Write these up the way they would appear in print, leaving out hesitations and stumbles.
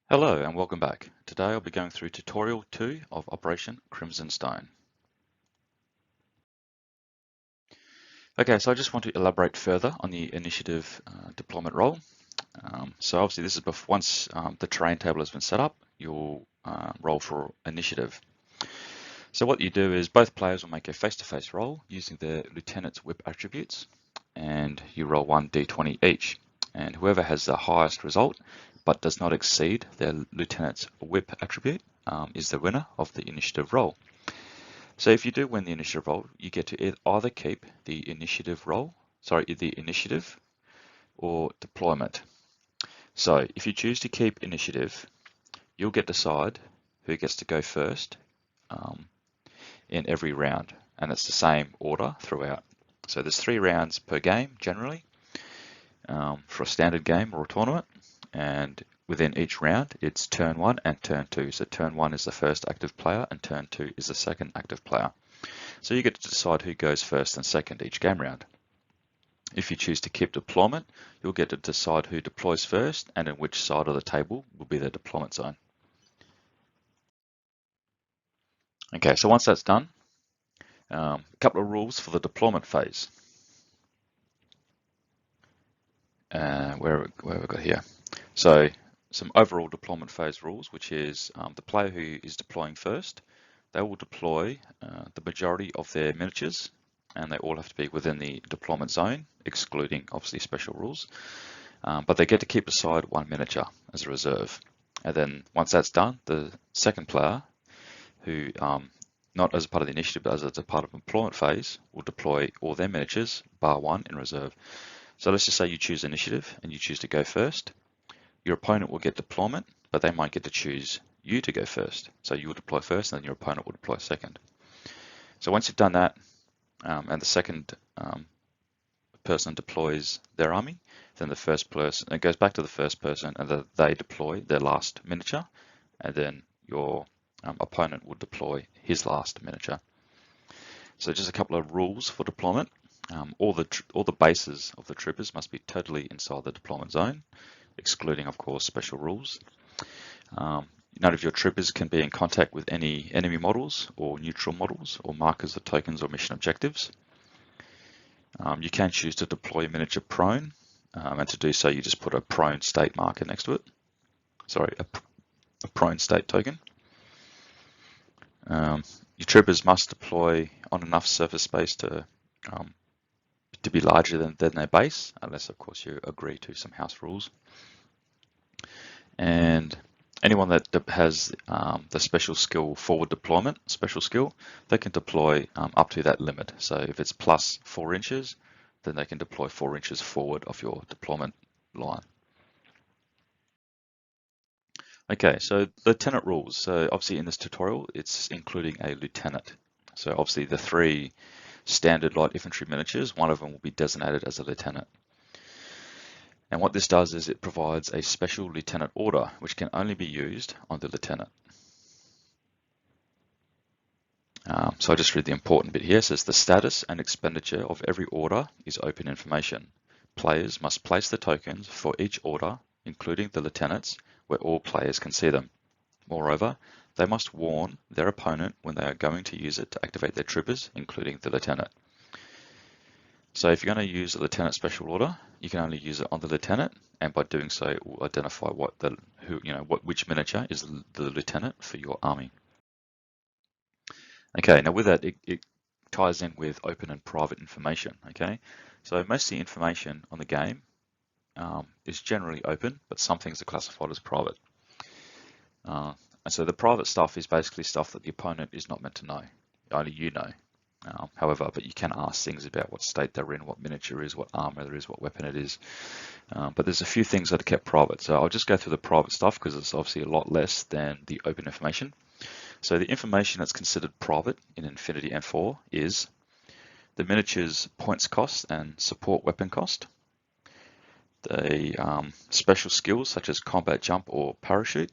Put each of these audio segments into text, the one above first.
Hello and welcome back. Today I'll be going through tutorial 2 of Operation Crimson Stone. Okay, so I just want to elaborate further on the initiative deployment role. So obviously this is once the terrain table has been set up, you'll roll for initiative. So what you do is both players will make a face-to-face roll using their lieutenant's whip attributes, and you roll 1d20 each. And whoever has the highest result but does not exceed their lieutenant's whip attribute is the winner of the initiative roll. So if you do win the initiative roll, you get to either keep the initiative or deployment. So if you choose to keep initiative, you'll get to decide who gets to go first in every round, and it's the same order throughout. So there's 3 rounds per game generally for a standard game or a tournament, and within each round it's turn 1 and turn 2. So turn 1 is the first active player and turn 2 is the second active player. So you get to decide who goes first and second each game round. If you choose to keep deployment, you'll get to decide who deploys first and in which side of the table will be the deployment zone. Okay, so once that's done, a couple of rules for the deployment phase. Where have we got here? So some overall deployment phase rules, which is the player who is deploying first, they will deploy the majority of their miniatures, and they all have to be within the deployment zone, excluding obviously special rules. But they get to keep aside 1 miniature as a reserve. And then once that's done, the second player, who not as a part of the initiative, but as a part of the deployment phase, will deploy all their miniatures, bar 1 in reserve. So let's just say you choose initiative and you choose to go first. Your opponent will get deployment, but they might get to choose you to go first. So you will deploy first and then your opponent will deploy second. So once you've done that, and the second person deploys their army, then the first person, it goes back to the first person and they deploy their last miniature, and then your opponent will deploy his last miniature. So just a couple of rules for deployment. All the bases of the troopers must be totally inside the deployment zone, excluding of course special rules. None of your troopers can be in contact with any enemy models or neutral models or markers of tokens or mission objectives. You can choose to deploy a miniature prone, and to do so you just put a prone state marker next to it. Sorry, a prone state token. Your troopers must deploy on enough surface space to be larger than their base, unless of course you agree to some house rules. And anyone that has the special skill forward deployment, special skill, they can deploy up to that limit. So if it's plus 4 inches, then they can deploy 4 inches forward of your deployment line. Okay, so lieutenant rules. So obviously in this tutorial, it's including a lieutenant. So obviously the 3 standard light infantry miniatures, one of them will be designated as a lieutenant. And what this does is it provides a special lieutenant order, which can only be used on the lieutenant. So I'll just read the important bit here. It says the status and expenditure of every order is open information. Players must place the tokens for each order, including the lieutenants, where all players can see them. Moreover, they must warn their opponent when they are going to use it to activate their troopers, including the lieutenant. So if you're going to use a lieutenant special order, you can only use it on the lieutenant, and by doing so, it will identify which miniature is the lieutenant for your army. Okay, now with that, it ties in with open and private information. Okay, so most of the information on the game is generally open, but some things are classified as private. And so the private stuff is basically stuff that the opponent is not meant to know. Only you know. However, but you can ask things about what state they're in, what miniature is, what armor there is, what weapon it is. But there's a few things that are kept private. So I'll just go through the private stuff because it's obviously a lot less than the open information. So the information that's considered private in Infinity and 4 is the miniature's points cost and support weapon cost, the special skills such as combat jump or parachute,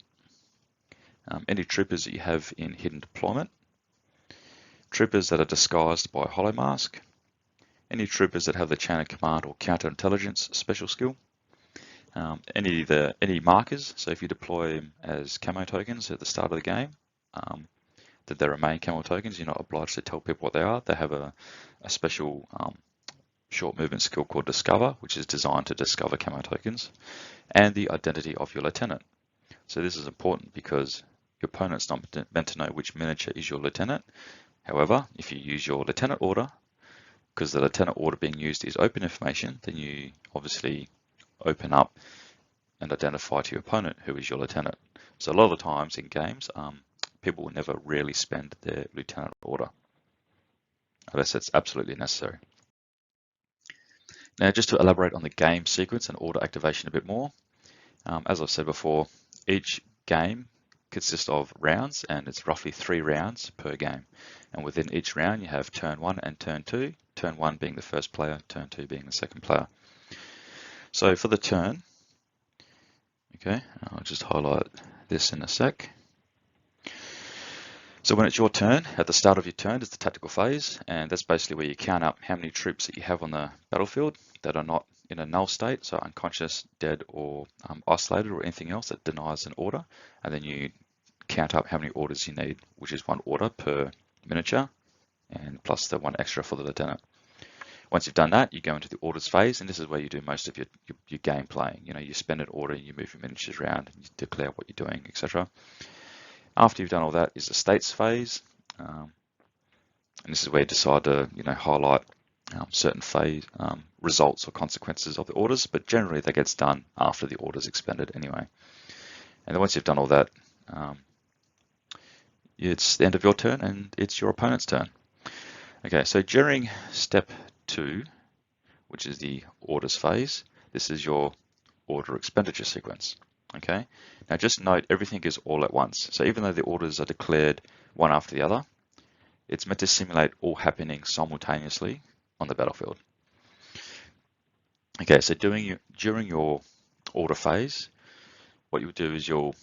any troopers that you have in hidden deployment, troopers that are disguised by hollow mask, any troopers that have the chain of command or counterintelligence special skill, Any markers. So if you deploy them as camo tokens at the start of the game, that they remain camo tokens. You're not obliged to tell people what they are. They have a special short movement skill called Discover, which is designed to discover camo tokens, and the identity of your lieutenant. So this is important because your opponent's not meant to know which miniature is your lieutenant. However, if you use your lieutenant order, because the lieutenant order being used is open information, then you obviously open up and identify to your opponent who is your lieutenant. So a lot of the times in games, people will never really spend their lieutenant order, unless it's absolutely necessary. Now, just to elaborate on the game sequence and order activation a bit more, as I've said before, each game consists of rounds, and it's roughly 3 rounds per game. And within each round, you have turn 1 and turn 2, turn 1 being the first player, turn 2 being the second player. So for the turn, okay, I'll just highlight this in a sec. So when it's your turn, at the start of your turn is the tactical phase, and that's basically where you count up how many troops that you have on the battlefield that are not in a null state, so unconscious, dead, or isolated, or anything else that denies an order, and then you count up how many orders you need, which is 1 order per miniature, and plus the 1 extra for the lieutenant. Once you've done that, you go into the orders phase, and this is where you do most of your game playing. You know, you spend an order, you move your miniatures around, you declare what you're doing, etc. After you've done all that is the states phase, and this is where you decide to highlight certain phase results or consequences of the orders, but generally that gets done after the order's expended anyway. And then once you've done all that, it's the end of your turn and it's your opponent's turn. Okay, so during step 2, which is the orders phase, this is your order expenditure sequence. Okay, now just note everything is all at once. So even though the orders are declared one after the other, it's meant to simulate all happening simultaneously on the battlefield. Okay, so during your order phase, what you'll do is you'll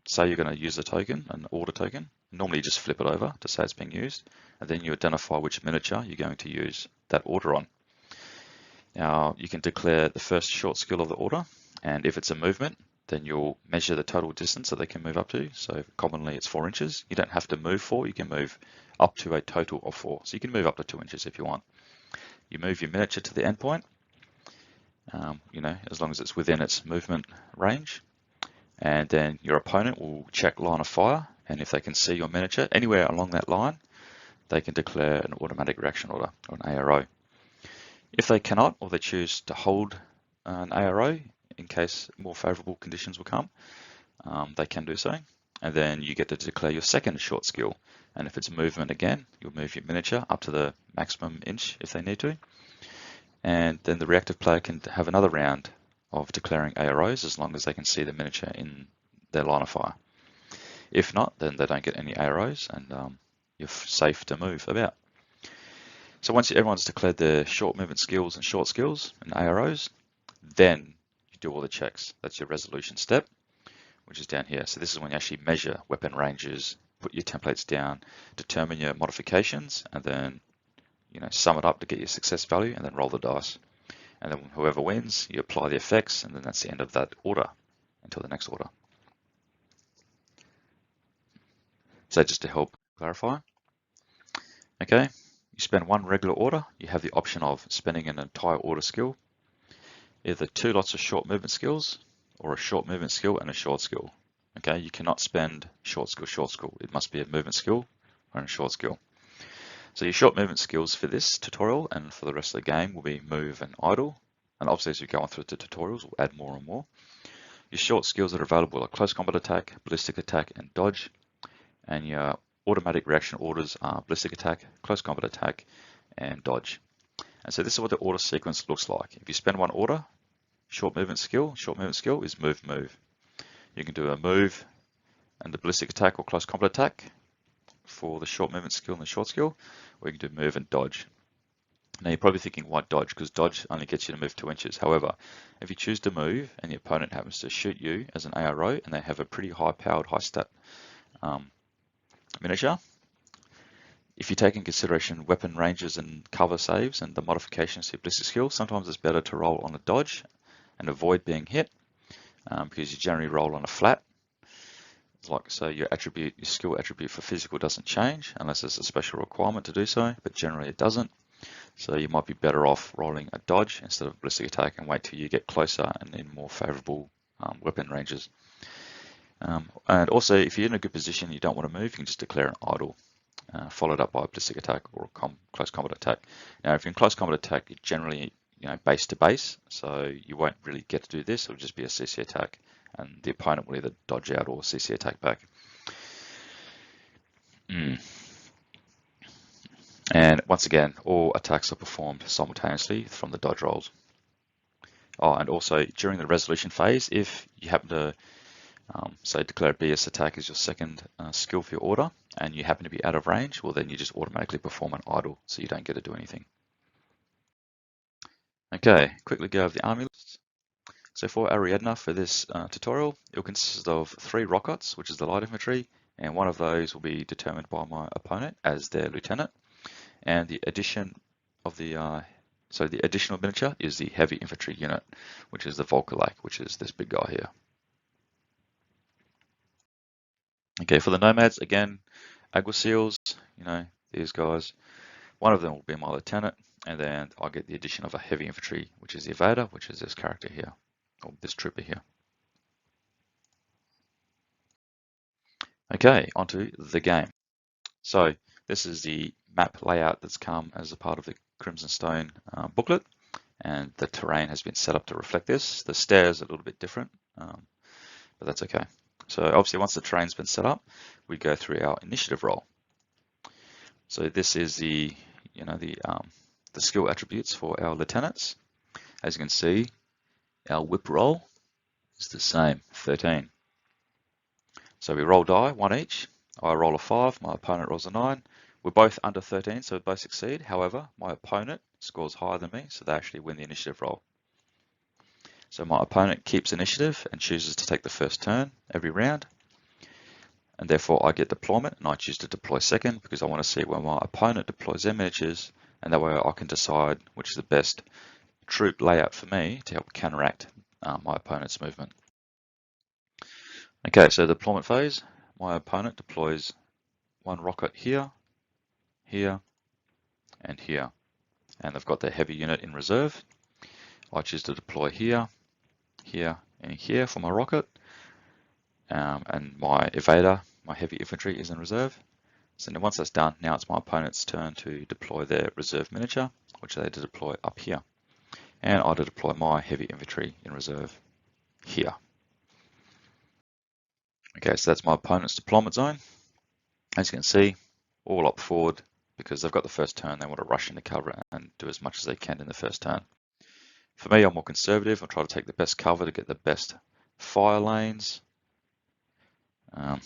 say you're going to use a token, an order token. Normally you just flip it over to say it's being used, and then you identify which miniature you're going to use that order on. Now you can declare the first short skill of the order, and if it's a movement, then you'll measure the total distance that they can move up to. So commonly it's 4 inches. You don't have to move 4, you can move up to a total of 4. So you can move up to 2 inches if you want. You move your miniature to the endpoint, as long as it's within its movement range. And then your opponent will check line of fire, and if they can see your miniature anywhere along that line, they can declare an automatic reaction order, or an ARO. If they cannot, or they choose to hold an ARO in case more favorable conditions will come, they can do so. And then you get to declare your second short skill. And if it's movement again, you'll move your miniature up to the maximum inch if they need to. And then the reactive player can have another round of declaring AROs as long as they can see the miniature in their line of fire. If not, then they don't get any AROs, and you're safe to move about. So once everyone's declared their short movement skills and short skills and AROs, then you do all the checks. That's your resolution step, which is down here. So this is when you actually measure weapon ranges, put your templates down, determine your modifications, and then sum it up to get your success value, and then roll the dice. And then whoever wins, you apply the effects, and then that's the end of that order until the next order. So just to help clarify, okay, you spend 1 regular order, you have the option of spending an entire order skill, either 2 lots of short movement skills, or a short movement skill and a short skill. Okay, you cannot spend short skill. It must be a movement skill or a short skill. So your short movement skills for this tutorial and for the rest of the game will be move and idle. And obviously as we go on through the tutorials, we'll add more and more. Your short skills that are available are close combat attack, ballistic attack, and dodge. And your automatic reaction orders are ballistic attack, close combat attack, and dodge. And so this is what the order sequence looks like. If you spend 1 order, short movement skill is move. You can do a move and the ballistic attack or close combat attack for the short movement skill and the short skill, or you can do move and dodge. Now you're probably thinking, why dodge? Because dodge only gets you to move 2 inches. However, if you choose to move and the opponent happens to shoot you as an ARO and they have a pretty high-powered, high-stat miniature, if you take in consideration weapon ranges and cover saves and the modifications to your ballistic skill, sometimes it's better to roll on a dodge and avoid being hit because you generally roll on a flat. So your skill attribute for physical doesn't change unless there's a special requirement to do so, but generally it doesn't. So you might be better off rolling a dodge instead of ballistic attack and wait till you get closer and in more favorable weapon ranges. And also, if you're in a good position and you don't want to move, you can just declare an idle, followed up by a ballistic attack or a close combat attack. Now, if you're in close combat attack, you're generally base to base, so you won't really get to do this. It'll just be a CC attack, and the opponent will either dodge out or CC attack back. And once again, all attacks are performed simultaneously from the dodge rolls. Oh, and also during the resolution phase, if you happen to say declare a BS attack as your second skill for your order, and you happen to be out of range, well then you just automatically perform an idle, so you don't get to do anything. Okay, quickly go over the army list. So for Ariadna for this tutorial, it will consist of 3 rockets, which is the light infantry, and one of those will be determined by my opponent as their lieutenant. And the addition of the additional miniature is the heavy infantry unit, which is the JACKLEG, which is this big guy here. Okay, for the nomads, again, Alguacils, these guys. One of them will be my lieutenant, and then I get the addition of a heavy infantry, which is the evader, which is this character here, or this trooper here. Okay, onto the game. So this is the map layout that's come as a part of the Crimson Stone booklet, and the terrain has been set up to reflect this. The stairs are a little bit different, but that's okay. So obviously once the terrain's been set up, we go through our initiative roll. So this is the skill attributes for our lieutenants. As you can see, our whip roll is the same, 13. So we roll die, 1 each. I roll a 5, my opponent rolls a 9. We're both under 13, so we both succeed. However, my opponent scores higher than me, so they actually win the initiative roll. So my opponent keeps initiative and chooses to take the first turn every round. And therefore I get deployment, and I choose to deploy second because I want to see where my opponent deploys their miniatures, and that way I can decide which is the best troop layout for me to help counteract my opponent's movement. Okay, so the deployment phase, my opponent deploys 1 rocket here, here, and here. And they've got their heavy unit in reserve. I choose to deploy here, here, and here for my rocket. And my evader, my heavy infantry, is in reserve. So now once that's done, now it's my opponent's turn to deploy their reserve miniature, which they deploy up here. And I deploy my heavy infantry in reserve here. Okay, so that's my opponent's deployment zone. As you can see, all up forward, because they've got the first turn, they want to rush into cover and do as much as they can in the first turn. For me, I'm more conservative. I try to take the best cover to get the best fire lanes, and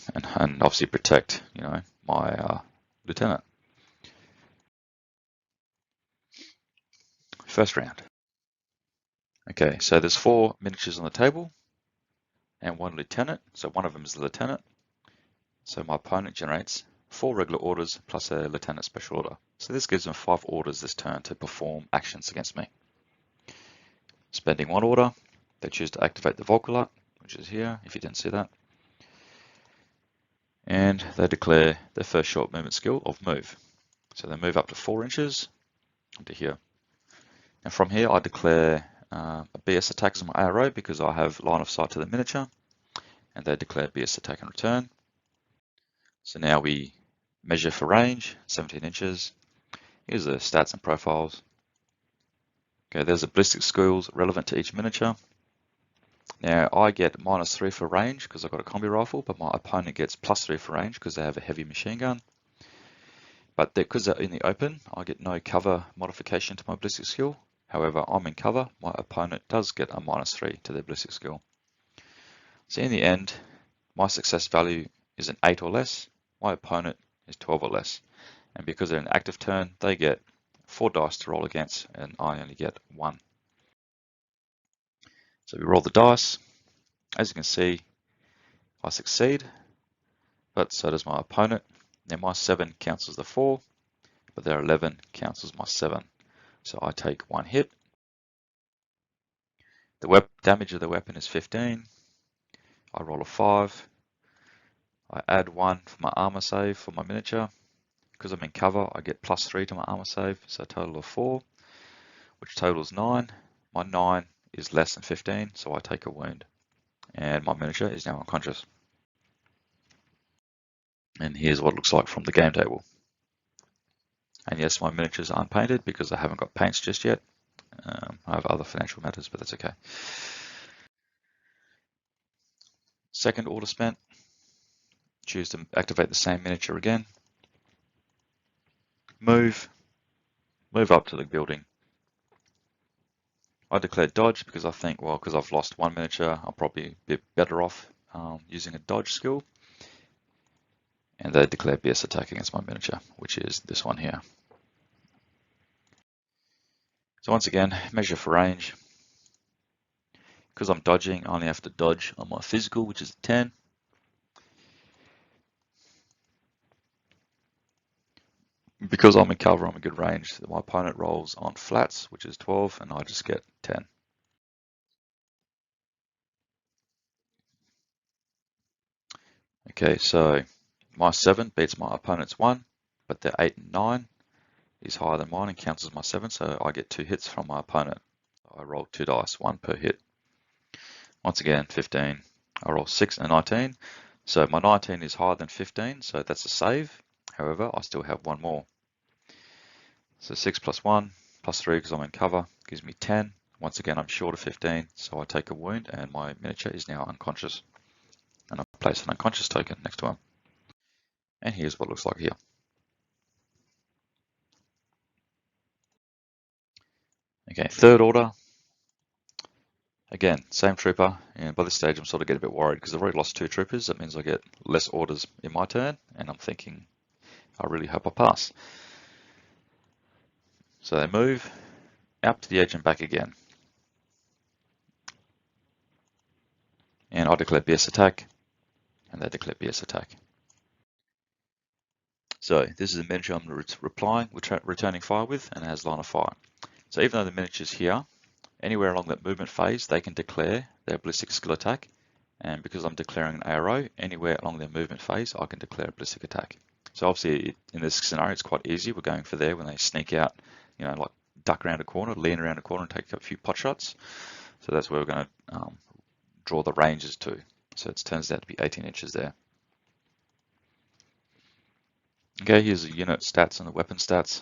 obviously protect, my lieutenant. First round. Okay, so there's 4 miniatures on the table and 1 lieutenant. So one of them is the lieutenant. So my opponent generates 4 regular orders plus a lieutenant special order. So this gives them 5 orders this turn to perform actions against me. Spending 1 order, they choose to activate the JACKLEG, which is here, if you didn't see that. And they declare their first short movement skill of move. So they move up to 4 inches to here. And from here, I declare a BS attack as my arrow because I have line of sight to the miniature, and they declare BS attack in return. So now we measure for range, 17 inches. Here's the stats and profiles. Okay, there's the ballistic skills relevant to each miniature. Now I get -3 for range because I've got a combi rifle, but my opponent gets +3 for range because they have a heavy machine gun. But because they're in the open, I get no cover modification to my ballistic skill. However, I'm in cover, my opponent does get a -3 to their ballistic skill. So in the end, my success value is an 8 or less, my opponent is 12 or less. And because they're in an active turn, they get 4 dice to roll against, and I only get 1. So we roll the dice. As you can see, I succeed, but so does my opponent. Now my 7 counts as the 4, but their 11 counts as my 7. So I take 1 hit. The damage of the weapon is 15. I roll a 5. I add 1 for my armor save for my miniature. Because I'm in cover, I get +3 to my armor save, so a total of 4, which totals 9. My 9 is less than 15, so I take a wound. And my miniature is now unconscious. And here's what it looks like from the game table. And yes, my miniatures are unpainted because I haven't got paints just yet. I have other financial matters, but that's okay. Second order spent. Choose to activate the same miniature again. Move up to the building. I declare dodge because I think, well, because I've lost one miniature, I'll probably be better off using a dodge skill. And they declare BS attack against my miniature, which is this one here. So once again, measure for range. Because I'm dodging, I only have to dodge on my physical, which is 10. Because I'm in cover, I'm in good range. My opponent rolls on flats, which is 12, and I just get 10. Okay, so my 7 beats my opponent's 1, but their 8 and 9 is higher than mine and counts as my 7, so I get 2 hits from my opponent. I roll 2 dice, 1 per hit. Once again, 15. I roll 6 and 19. So my 19 is higher than 15, so that's a save. However, I still have 1 more. So 6 plus 1 plus 3 because I'm in cover gives me 10. Once again, I'm short of 15, so I take a wound and my miniature is now unconscious. And I place an unconscious token next to him. And here's what it looks like here. Okay, third order. Again, same trooper, and by this stage I'm sort of getting a bit worried because I've already lost 2 troopers. That means I get less orders in my turn, and I'm thinking, I really hope I pass. So they move out to the edge and back again. And I declare BS attack, and they declare BS attack. So this is a miniature I'm returning fire with, and it has line of fire. So even though the miniature's here, anywhere along that movement phase, they can declare their ballistic skill attack. And because I'm declaring an ARO, anywhere along their movement phase, I can declare a ballistic attack. So obviously in this scenario, it's quite easy. We're going for there when they sneak out, you know, like duck around a corner, lean around a corner and take a few pot shots. So that's where we're going to draw the ranges to. So it turns out to be 18 inches there. Okay, here's the unit stats and the weapon stats.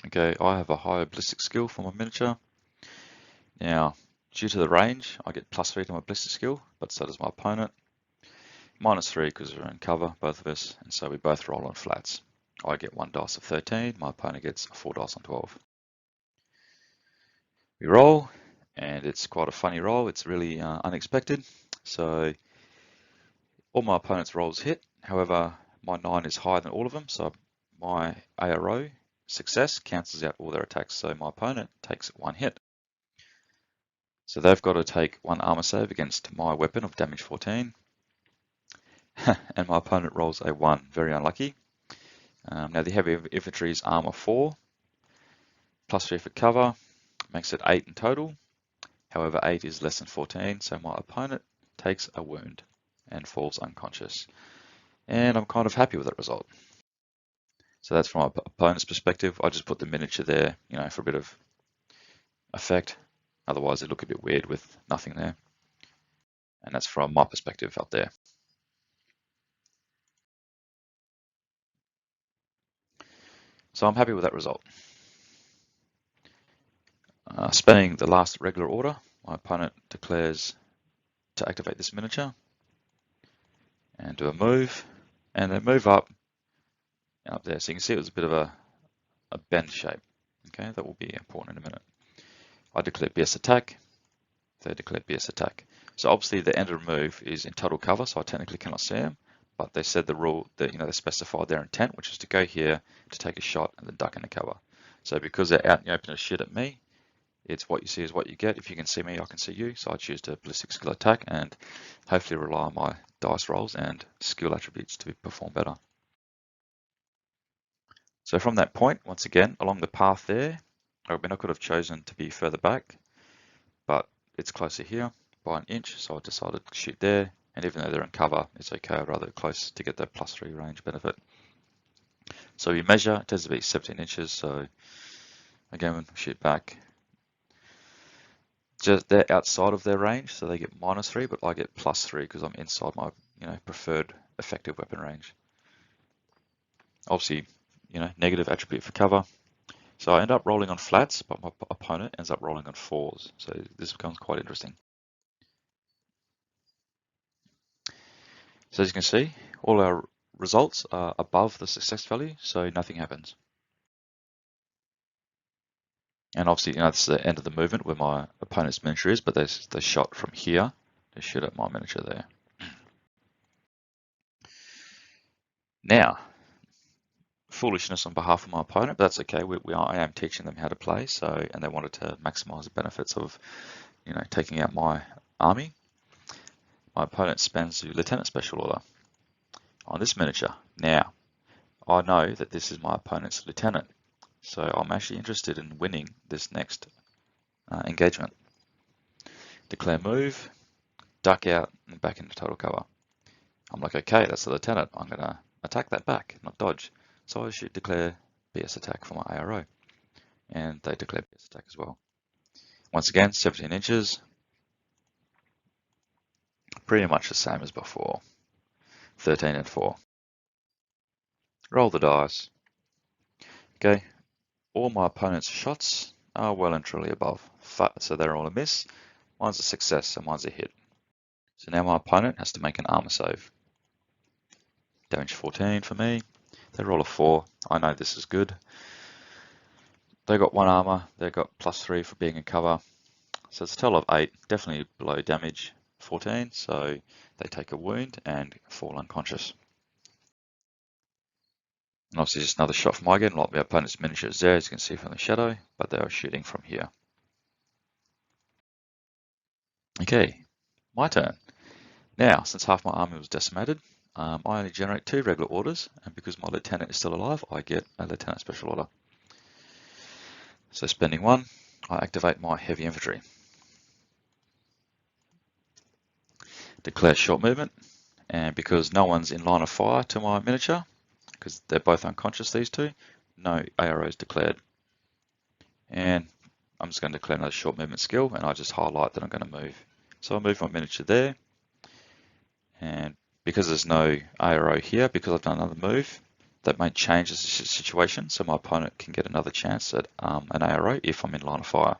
Okay, I have a higher ballistic skill for my miniature. Now, due to the range, I get +3 to my ballistic skill, but so does my opponent. -3 because we're in cover, both of us, and so we both roll on flats. I get 1 dice of 13, my opponent gets 4 dice on 12. We roll, and it's quite a funny roll. It's really unexpected. So all my opponent's rolls hit. However, my 9 is higher than all of them, so my ARO success cancels out all their attacks. So my opponent takes 1 hit. So they've got to take 1 armor save against my weapon of damage 14. And my opponent rolls a 1, very unlucky. Now the heavy infantry is armor 4, +3 for cover, makes it 8 in total. However, 8 is less than 14, so my opponent takes a wound and falls unconscious. And I'm kind of happy with that result. So that's from my opponent's perspective. I just put the miniature there, you know, for a bit of effect. Otherwise, it look a bit weird with nothing there. And that's from my perspective up there. So I'm happy with that result. Spending the last regular order, my opponent declares to activate this miniature and do a move, and then move up there. So you can see it was a bit of a bend shape. Okay, that will be important in a minute. I declare BS attack. They declare BS attack. So obviously the end of the move is in total cover, so I technically cannot see them. But they said the rule that, you know, they specified their intent, which is to go here to take a shot and then duck in the cover. So because they're out in the open as shit at me, it's what you see is what you get. If you can see me, I can see you. So I choose to ballistic skill attack and hopefully rely on my dice rolls and skill attributes to perform better. So from that point, once again, along the path there, I mean, I could have chosen to be further back, but it's closer here by 1 inch, so I decided to shoot there. And even though they're in cover, it's okay, I'd rather close to get that +3 range benefit. So we measure, it tends to be 17 inches, so again, when we shoot back, just they're outside of their range, so they get -3, but I get +3 because I'm inside my preferred effective weapon range. Obviously, negative attribute for cover. So I end up rolling on flats, but my opponent ends up rolling on 4s. So this becomes quite interesting. So as you can see, all our results are above the success value, so nothing happens. And obviously, this is the end of the movement where my opponent's miniature is, but they shot from here. They shoot at my miniature there. Now, foolishness on behalf of my opponent, but that's okay. I am teaching them how to play, and they wanted to maximize the benefits of, taking out my army. My opponent spends the Lieutenant Special Order on this miniature. Now, I know that this is my opponent's lieutenant, so I'm actually interested in winning this next engagement. Declare move, duck out, and back into total cover. I'm like, okay, that's the lieutenant. I'm going to attack that back, not dodge. So I should declare BS attack for my ARO, and they declare BS attack as well. Once again, 17 inches, pretty much the same as before. 13 and 4. Roll the dice. Okay, all my opponent's shots are well and truly above, so they're all a miss. Mine's a success, so mine's a hit. So now my opponent has to make an armor save. Damage 14 for me. They roll a 4. I know this is good. They got 1 armor. They got +3 for being in cover. So it's a total of 8, definitely below damage 14. So they take a wound and fall unconscious. And obviously just another shot from my again, like my opponent's miniature is there, as you can see from the shadow, but they are shooting from here. Okay, my turn. Now, since half my army was decimated, I only generate 2 regular orders, and because my lieutenant is still alive, I get a lieutenant special order. So spending 1, I activate my heavy infantry. Declare short movement, and because no one's in line of fire to my miniature, because they're both unconscious, these two, no AROs declared. And I'm just going to declare another short movement skill, and I just highlight that I'm going to move. So I move my miniature there, and because there's no ARO here, because I've done another move, that may change the situation, so my opponent can get another chance at an ARO if I'm in line of fire.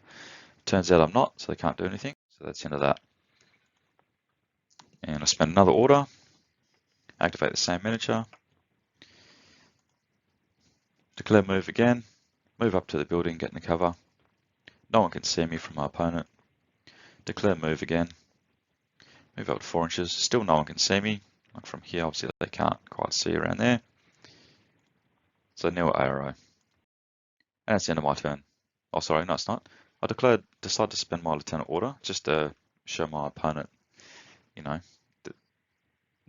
Turns out I'm not, so they can't do anything, so that's the end of that. And I spend another order, activate the same miniature, declare move again, move up to the building, get in the cover. No one can see me from my opponent. Declare move again, move up to 4 inches, still no one can see me. Like from here, obviously they can't quite see around there. So nil ARO. And that's the end of my turn. Oh, sorry, no, it's not. I decide to spend my lieutenant order just to show my opponent,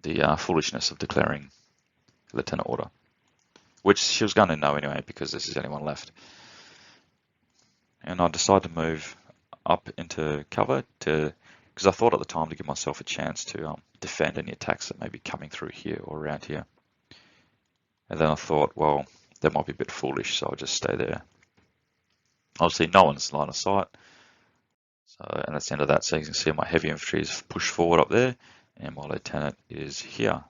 the foolishness of declaring lieutenant order, which she was going to know anyway because this is the only one left. And I decide to move up into cover because I thought at the time to give myself a chance to defend any attacks that may be coming through here or around here. And then I thought, well, that might be a bit foolish, so I'll just stay there. Obviously, no one's line of sight. So, and that's the end of that. So you can see my heavy infantry is pushed forward up there, and my lieutenant is here.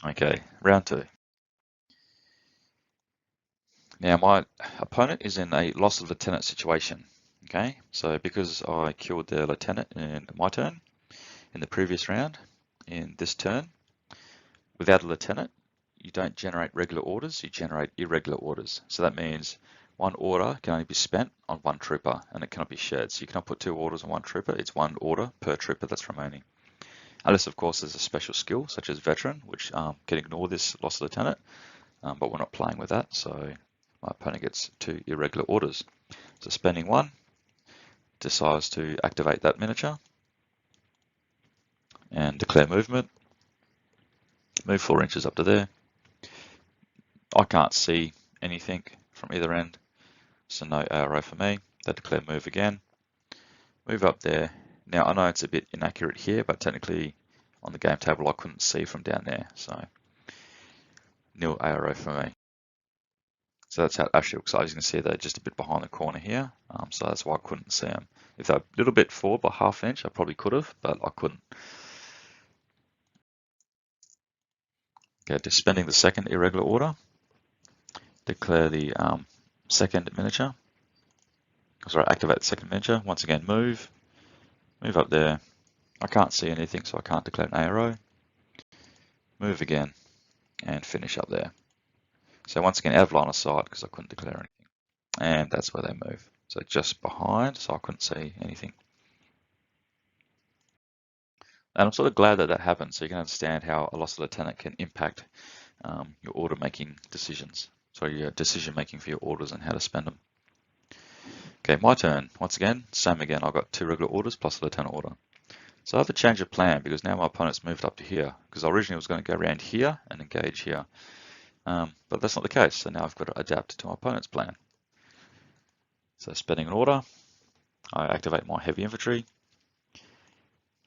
Okay, round 2. Now my opponent is in a loss of lieutenant situation. Okay, so because I killed their lieutenant in my turn, in the previous round, in this turn, without a lieutenant, you don't generate regular orders, you generate irregular orders. So that means 1 order can only be spent on 1 trooper, and it cannot be shared. So you cannot put 2 orders on 1 trooper, it's 1 order per trooper that's remaining. Unless, of course, there's a special skill, such as Veteran, which can ignore this lost lieutenant, but we're not playing with that, so my opponent gets 2 irregular orders. So spending 1, decides to activate that miniature, and declare movement, move 4 inches up to there. I can't see anything from either end, so no arrow for me. They declare move again, move up there. Now I know it's a bit inaccurate here, but technically on the game table I couldn't see from down there, so nil arrow for me. So that's how it actually looks like. As you can see, they're just a bit behind the corner here, so that's why I couldn't see them. If they're a little bit forward by half an inch, I probably could have, but I couldn't. Okay, dispending the second irregular order. Declare the second miniature. Sorry, activate the second miniature. Once again, move up there. I can't see anything, so I can't declare an arrow. Move again, and finish up there. So once again, out of line of sight because I couldn't declare anything. And that's where they move. So just behind, so I couldn't see anything. And I'm sort of glad that that happened, so you can understand how a loss of lieutenant can impact your order making decisions. So your decision making for your orders and how to spend them. Okay, my turn. Once again, same again. I've got 2 regular orders plus a lieutenant order. So I have to change of plan because now my opponent's moved up to here, because originally I was going to go around here and engage here. But that's not the case, so now I've got to adapt to my opponent's plan. So spending an order, I activate my heavy infantry,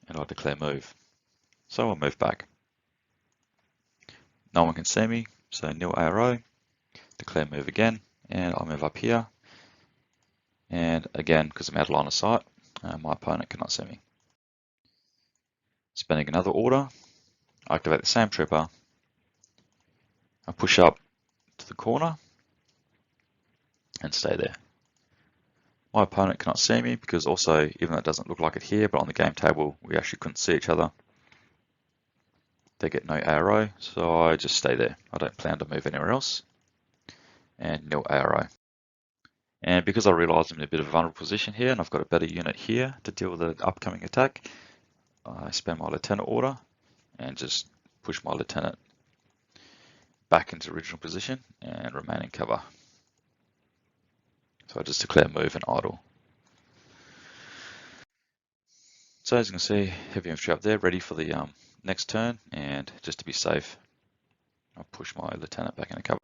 and I declare move. So I'll move back. No one can see me, so nil arrow, declare move again, and I'll move up here. And again, because I'm out of line of sight, my opponent cannot see me. Spending another order, I activate the same trooper, I push up to the corner, and stay there. My opponent cannot see me because also, even though it doesn't look like it here, but on the game table, we actually couldn't see each other. They get no arrow, so I just stay there. I don't plan to move anywhere else. And nil arrow. And because I realise I'm in a bit of a vulnerable position here, and I've got a better unit here to deal with the upcoming attack, I spend my lieutenant order and just push my lieutenant back into original position and remain in cover. So I just declare move and idle. So as you can see, heavy infantry up there, ready for the next turn, and just to be safe, I'll push my lieutenant back into cover.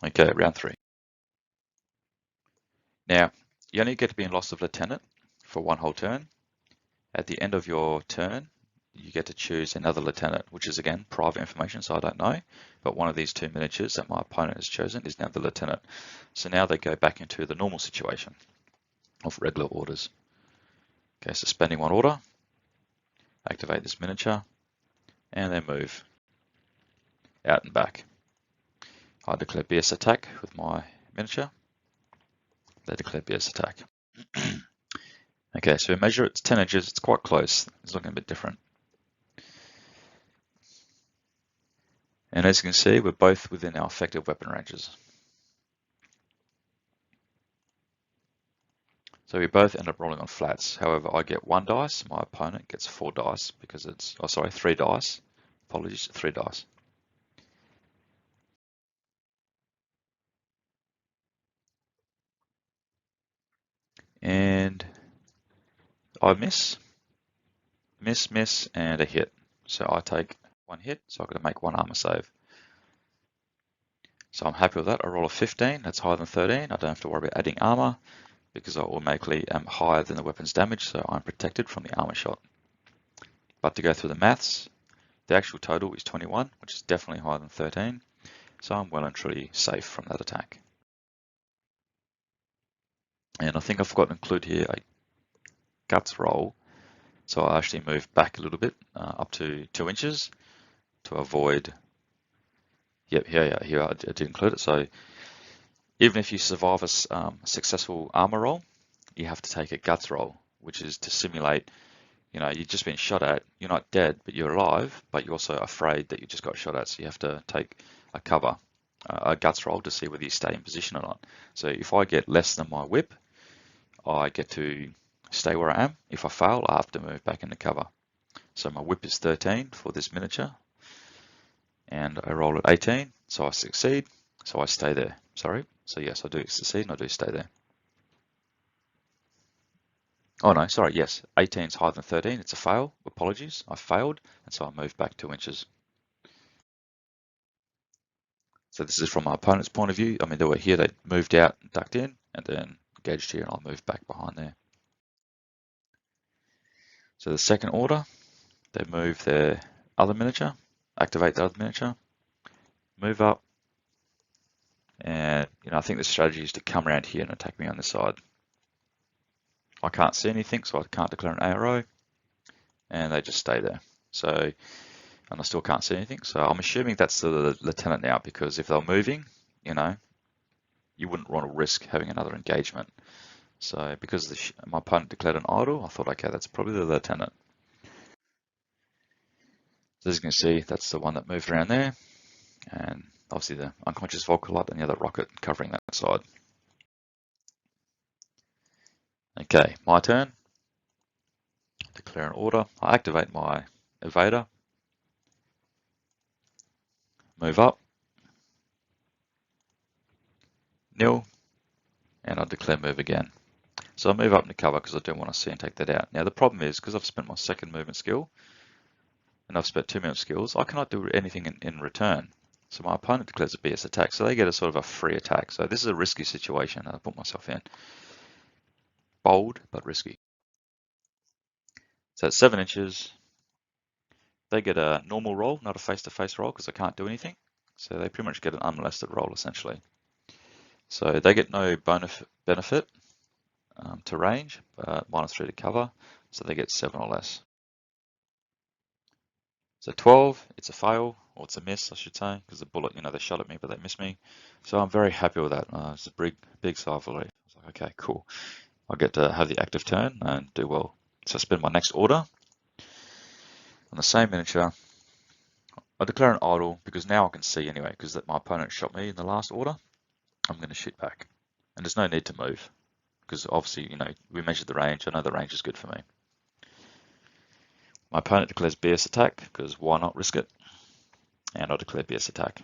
Okay, round 3. Now, you only get to be in loss of lieutenant for 1 whole turn. At the end of your turn, you get to choose another lieutenant, which is again private information, so I don't know. But one of these 2 miniatures that my opponent has chosen is now the lieutenant. So now they go back into the normal situation of regular orders. Okay, so spending 1 order, activate this miniature, and then move out and back. I declare BS attack with my miniature. They declare BS attack. Okay, so we measure it's 10 inches, it's quite close. It's looking a bit different. And as you can see, we're both within our effective weapon ranges. So we both end up rolling on flats. However, I get 1 dice, my opponent gets 4 dice because it's, 3 dice. Apologies, 3 dice. And I miss, and a hit. So I take 1 hit, so I've got to make 1 armor save. So I'm happy with that. I roll a 15, that's higher than 13. I don't have to worry about adding armor because I automatically am higher than the weapon's damage, so I'm protected from the armor shot. But to go through the maths, the actual total is 21, which is definitely higher than 13. So I'm well and truly safe from that attack. And I think I forgot to include here a guts roll. So I actually moved back a little bit, up to 2 inches to avoid, yep, here I did include it. So even if you survive a successful armor roll, you have to take a guts roll, which is to simulate, you've just been shot at, you're not dead, but you're alive, but you're also afraid that you just got shot at. So you have to take a cover, a guts roll to see whether you stay in position or not. So if I get less than my whip, I get to stay where I am. If I fail, I have to move back into cover. So my whip is 13 for this miniature, and I roll at 18, so I succeed, so I stay there. Sorry, so yes, I do succeed and I do stay there. Oh no, sorry, yes, 18 is higher than 13, it's a fail, apologies, I failed, and so I move back 2 inches. So this is from my opponent's point of view. I mean, they were here, they moved out, ducked in, and then engaged here, and I'll move back behind there. So the second order, they move their other miniature, activate the other miniature, move up, and I think the strategy is to come around here and attack me on this side. I can't see anything, so I can't declare an ARO, and they just stay there. So, and I still can't see anything. So I'm assuming that's the lieutenant now, because if they're moving, you wouldn't want to risk having another engagement. So because my opponent declared an idol, I thought, okay, that's probably the lieutenant. So as you can see, that's the one that moved around there, and obviously the unconscious Volcolite and the other rocket covering that side. Okay, my turn. Declare an order. I activate my evader, move up, nil, and I declare move again. So I move up into cover because I don't want to see and take that out. Now the problem is, because I've spent my second movement skill, and I've spent 2 movement skills, I cannot do anything in return. So my opponent declares a BS attack, so they get a sort of a free attack. So this is a risky situation that I put myself in. Bold, but risky. So at 7 inches, they get a normal roll, not a face-to-face roll, because I can't do anything. So they pretty much get an unmolested roll, essentially. So they get no benefit to range, but -3 to cover, so they get 7 or less. So 12, it's a fail, or it's a miss, I should say, because the bullet, they shot at me, but they missed me. So I'm very happy with that. It's a big sigh of relief. I was like, okay, cool. I get to have the active turn and do well. So I spend my next order on the same miniature. I declare an idle because now I can see anyway, because my opponent shot me in the last order. I'm going to shoot back. And there's no need to move, because obviously, we measured the range. I know the range is good for me. My opponent declares BS attack, because why not risk it? And I declare BS attack.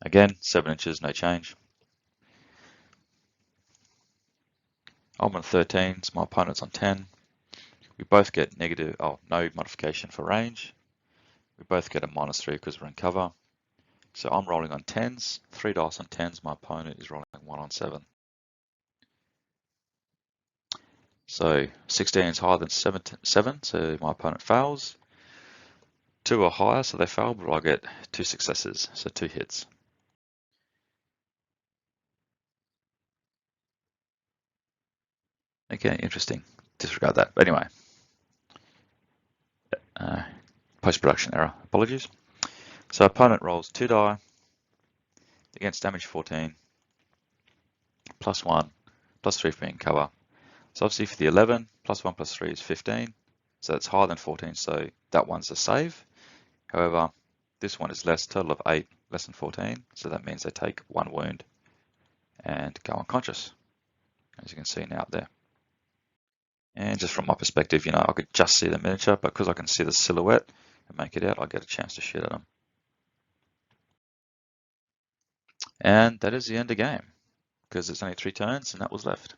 Again, 7 inches, no change. I'm on 13, so my opponent's on 10. We both get no modification for range. We both get a -3 because we're in cover. So I'm rolling on 10s, 3 dice on 10s. My opponent is rolling 1 on 7. So 16 is higher than 7, so my opponent fails. 2 are higher, so they fail, but I get 2 successes, so 2 hits. Okay, interesting. Disregard that. But anyway, post-production error. Apologies. So opponent rolls 2 die against damage 14, +1, +3 for being cover. So obviously for the 11, +1 +3 is 15. So that's higher than 14, so that one's a save. However, this one is less, total of 8, less than 14. So that means they take 1 wound and go unconscious, as you can see now up there. And just from my perspective, I could just see the miniature, but because I can see the silhouette and make it out, I get a chance to shoot at them. And that is the end of the game, because it's only 3 turns and that was left.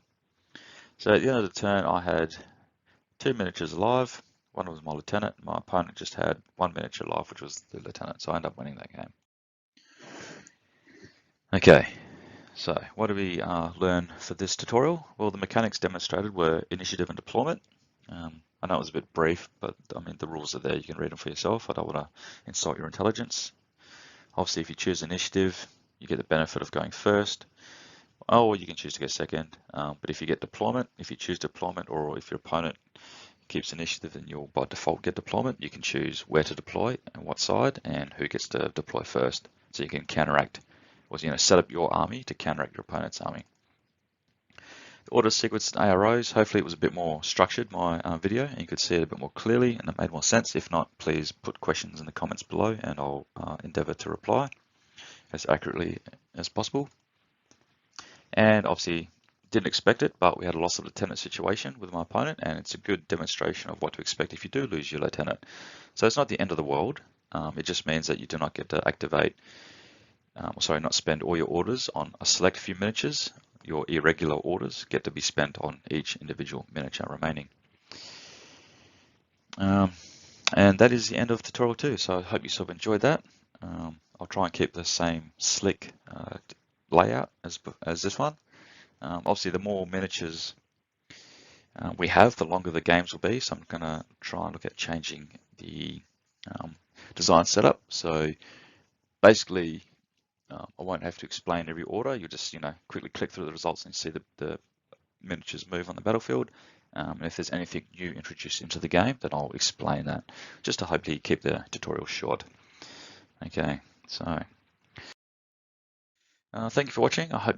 So at the end of the turn, I had 2 miniatures alive. One was my lieutenant. My opponent just had 1 miniature alive, which was the lieutenant. So I ended up winning that game. Okay, so what did we learn for this tutorial? Well, the mechanics demonstrated were initiative and deployment. I know it was a bit brief, but I mean, the rules are there. You can read them for yourself. I don't want to insult your intelligence. Obviously, if you choose initiative, you get the benefit of going first, or you can choose to go second. But if you get deployment, if you choose deployment, or if your opponent keeps initiative, then you'll by default get deployment. You can choose where to deploy and what side, and who gets to deploy first. So you can counteract, or set up your army to counteract your opponent's army. The order sequence and AROs, hopefully it was a bit more structured, my video, and you could see it a bit more clearly and it made more sense. If not, please put questions in the comments below and I'll endeavor to reply as accurately as possible. And obviously, didn't expect it, but we had a loss of lieutenant situation with my opponent, and it's a good demonstration of what to expect if you do lose your lieutenant. So it's not the end of the world. It just means that you do not get to activate, not spend all your orders on a select few miniatures. Your irregular orders get to be spent on each individual miniature remaining. And that is the end of tutorial 2. So I hope you sort of enjoyed that. I'll try and keep the same slick layout as this one. Obviously, the more miniatures we have, the longer the games will be. So I'm going to try and look at changing the design setup. So basically, I won't have to explain every order. You'll just, quickly click through the results and see the miniatures move on the battlefield. And if there's anything new introduced into the game, then I'll explain that, just to hopefully keep the tutorial short. Okay, so thank you for watching. I hope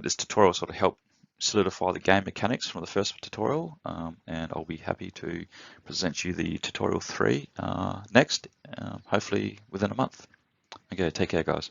this tutorial sort of helped solidify the game mechanics from the first tutorial, and I'll be happy to present you the tutorial 3 next, hopefully within a month. Okay, take care, guys.